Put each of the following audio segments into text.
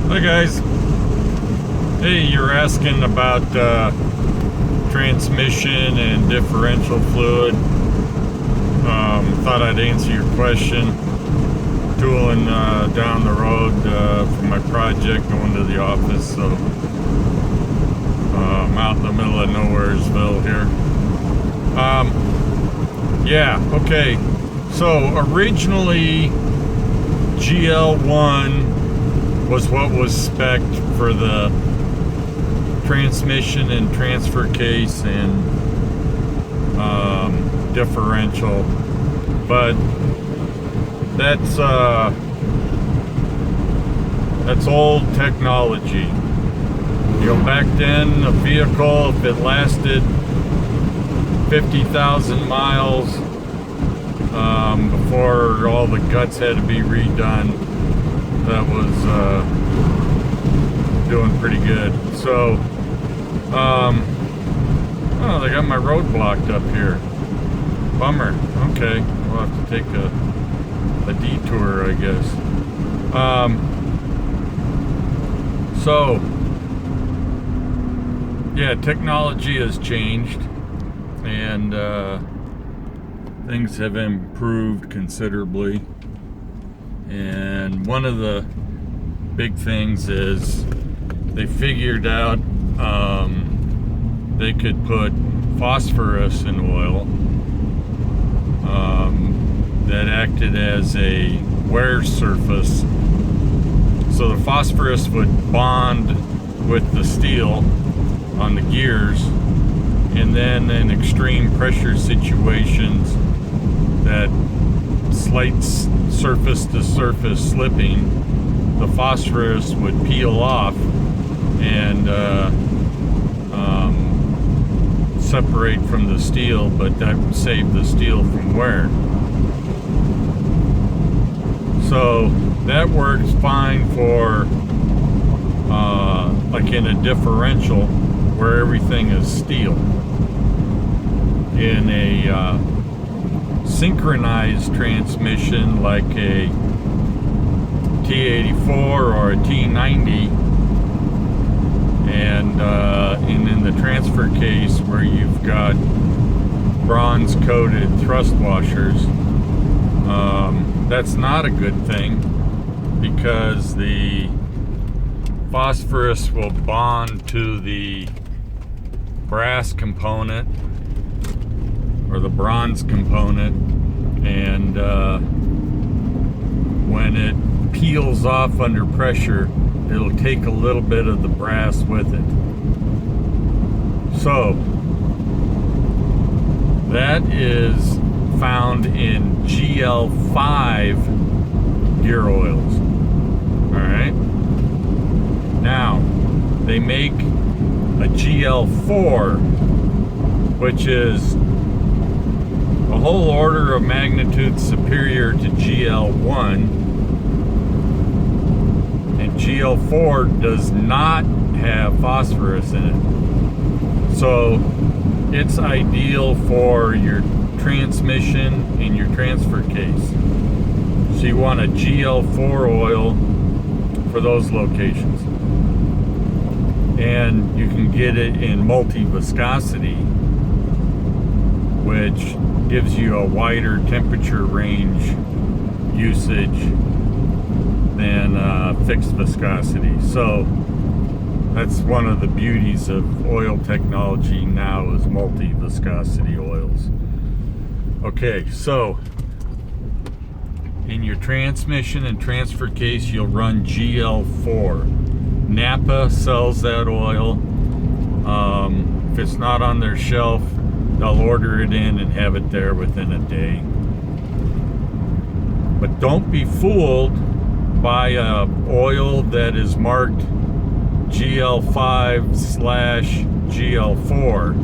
Hi guys. Hey, you're asking about transmission and differential fluid. Thought I'd answer your question. Tooling down the road for my project, going to the office, so I'm out in the middle of Nowheresville here. Yeah, okay. So originally GL1 was what was spec'd for the transmission and transfer case and differential, but that's old technology. You know, back then a vehicle, if it lasted 50,000 miles before all the guts had to be redone, that was doing pretty good. So oh, they got my road blocked up here. Bummer. Okay, we'll have to take a detour, I guess. So yeah, technology has changed, and things have improved considerably. And one of the big things is they figured out they could put phosphorus in oil that acted as a wear surface. So the phosphorus would bond with the steel on the gears, and then in extreme pressure situations, that slight surface to surface slipping, the phosphorus would peel off and separate from the steel, but that would save the steel from wear. So that works fine for like in a differential where everything is steel. In a synchronized transmission like a T84 or a T90, and in the transfer case where you've got bronze coated thrust washers, that's not a good thing, because the phosphorus will bond to the brass component or the bronze component, and when it peels off under pressure, it'll take a little bit of the brass with it. So that is found in GL5 gear oils. Alright, now they make a GL4, which is a whole order of magnitude superior to GL1, and GL4 does not have phosphorus in it. So it's ideal for your transmission and your transfer case. So you want a GL4 oil for those locations. And you can get it in multi-viscosity, which gives you a wider temperature range usage than fixed viscosity. So that's one of the beauties of oil technology now, is multi-viscosity oils. Okay, so in your transmission and transfer case, you'll run GL4. Napa sells that oil. If it's not on their shelf, they'll order it in and have it there within a day. But don't be fooled by a oil that is marked GL5/GL4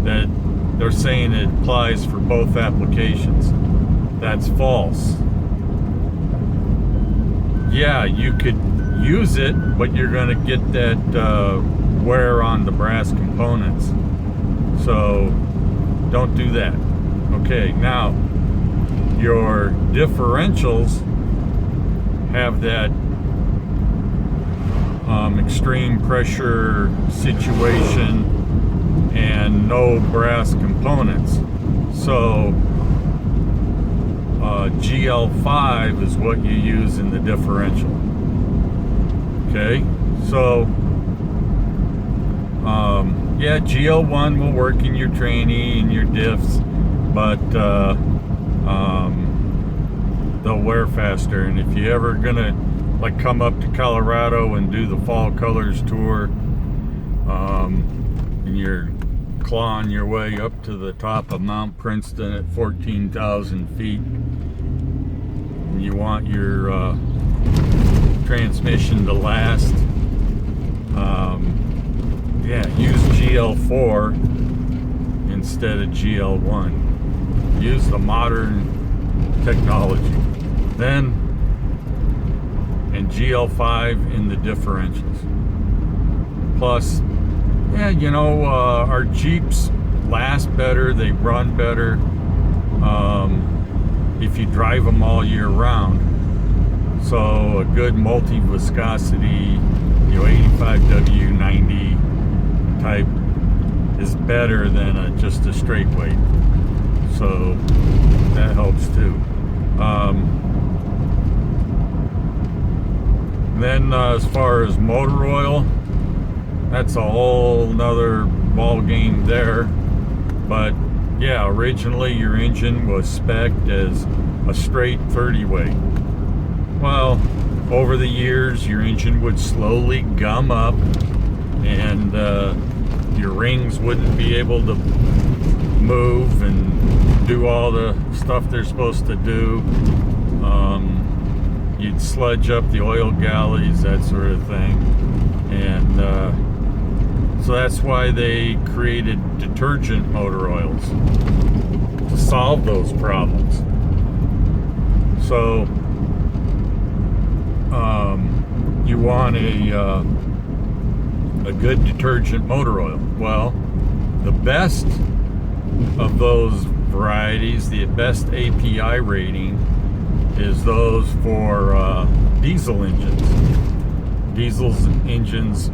that they're saying it applies for both applications. That's false. Yeah, you could use it, but you're going to get that wear on the brass components. So don't do that. Okay, now your differentials have that extreme pressure situation and no brass components. So GL5 is what you use in the differential. Okay, so yeah, GL1 will work in your trainee and your diffs, but they'll wear faster. And if you're ever gonna like come up to Colorado and do the Fall Colors tour, and you're clawing your way up to the top of Mount Princeton at 14,000 feet, and you want your transmission to last, yeah, use GL4 instead of GL1. Use the modern technology. Then, and GL5 in the differentials. Plus, yeah, you know, our Jeeps last better, they run better if you drive them all year round. So a good multi-viscosity, you know, 85W90 type is better than just a straight weight. So that helps too. Then as far as motor oil, that's a whole nother ball game there. But yeah, originally your engine was spec'd as a straight 30 weight. Well, over the years your engine would slowly gum up, and your rings wouldn't be able to move and do all the stuff they're supposed to do. You'd sludge up the oil galleys, that sort of thing. And so that's why they created detergent motor oils, to solve those problems. So you want a good detergent motor oil. Well, the best of those varieties, the best API rating, is those for diesel engines. Diesel engines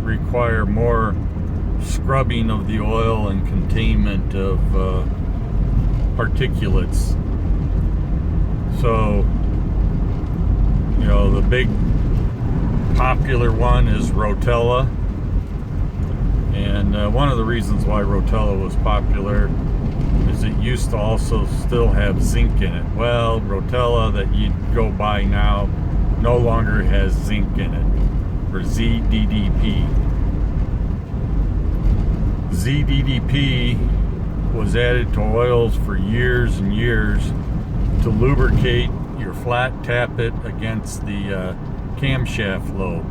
require more scrubbing of the oil and containment of particulates. So, you know, the big popular one is Rotella. And one of the reasons why Rotella was popular is it used to also still have zinc in it. Well, Rotella that you go buy now no longer has zinc in it, or ZDDP. ZDDP was added to oils for years and years to lubricate your flat tappet against the camshaft lobe,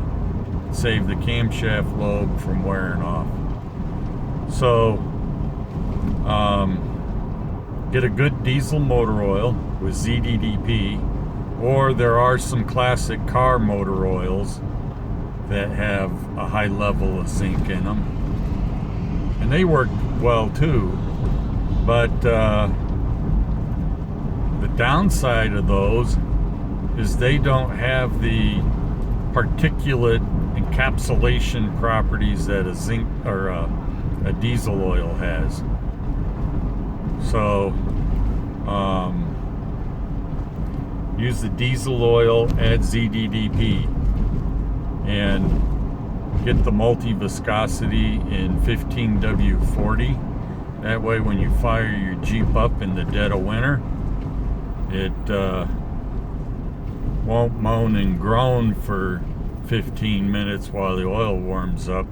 save the camshaft lobe from wearing off. So get a good diesel motor oil with ZDDP, or there are some classic car motor oils that have a high level of zinc in them, and they work well too. But the downside of those is they don't have the particulate encapsulation properties that a zinc or a diesel oil has. So use the diesel oil, add ZDDP, and get the multi-viscosity in 15W40. That way when you fire your Jeep up in the dead of winter, it won't moan and groan for 15 minutes while the oil warms up,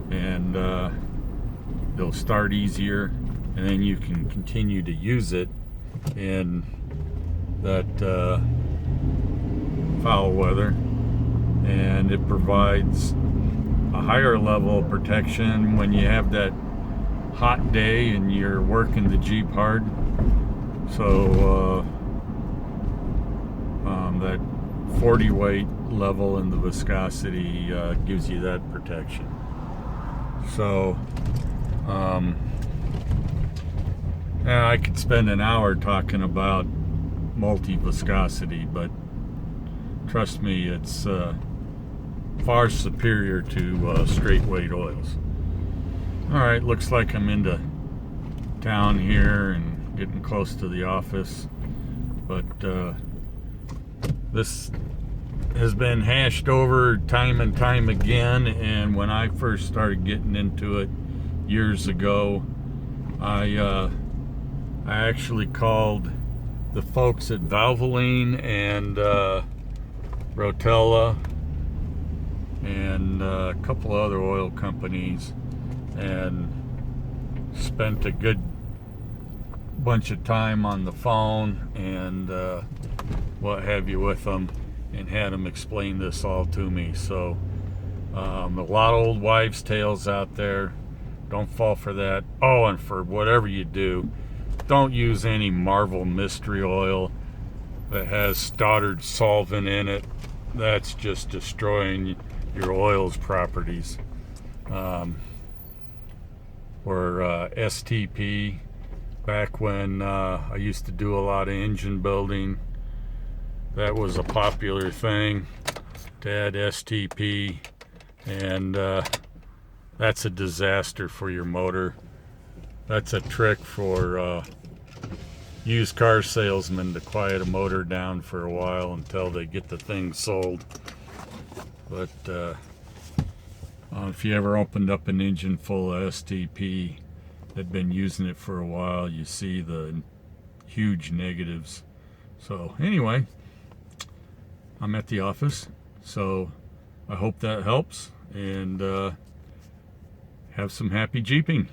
and it'll start easier, and then you can continue to use it in that foul weather. And it provides a higher level of protection when you have that hot day and you're working the Jeep hard. So that 40 weight level in the viscosity gives you that protection. So yeah, I could spend an hour talking about multi-viscosity, but trust me, it's far superior to straight weight oils. All right, looks like I'm into town here and getting close to the office, but this has been hashed over time and time again. And when I first started getting into it years ago, I actually called the folks at Valvoline and Rotella and a couple other oil companies, and spent a good bunch of time on the phone and what have you with them, and had them explain this all to me. So a lot of old wives' tales out there. Don't fall for that. Oh, and for whatever you do, don't use any Marvel mystery oil that has Stoddard solvent in it. That's just destroying your oil's properties. Or STP, back when I used to do a lot of engine building, that was a popular thing to add STP, and that's a disaster for your motor. That's a trick for used car salesmen to quiet a motor down for a while until they get the thing sold. But if you ever opened up an engine full of STP, had been using it for a while, you see the huge negatives. So anyway, I'm at the office, so I hope that helps, and have some happy Jeeping.